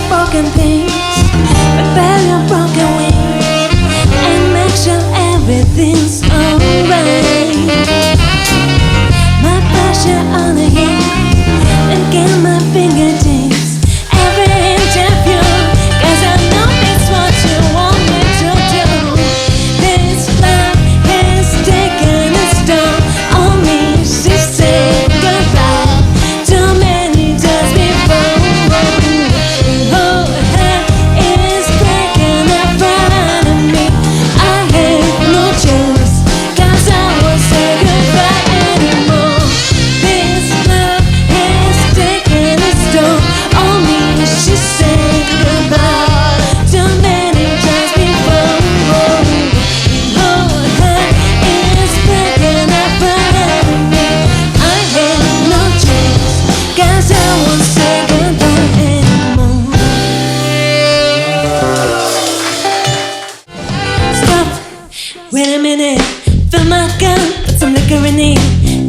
Broken things, repair your broken wings, and make sure everything's alright. My pressure on the heat, and get my fingertips every interview, 'cause I know it's what you want me to do. This love has taken its toll on me. She said goodbye too many times before. Wait a minute, fill my gun, put some liquor in it.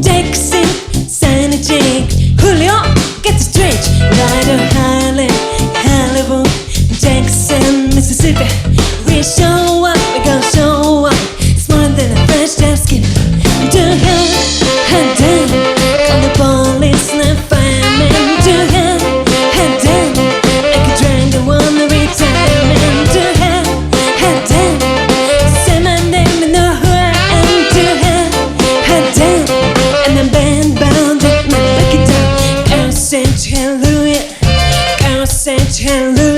Take a sip, sign a check. Julio, get the stretch. Ride a Highland, Hollywood, Jackson, Mississippi. We show up, we gon' show up. It's more than a fresh dress skin. Do you, head down, call the police, not firemen. Do you, head down, like a dragon, wanna retirement. Do you, head down, say my name. Hallelujah, girl, say hallelujah.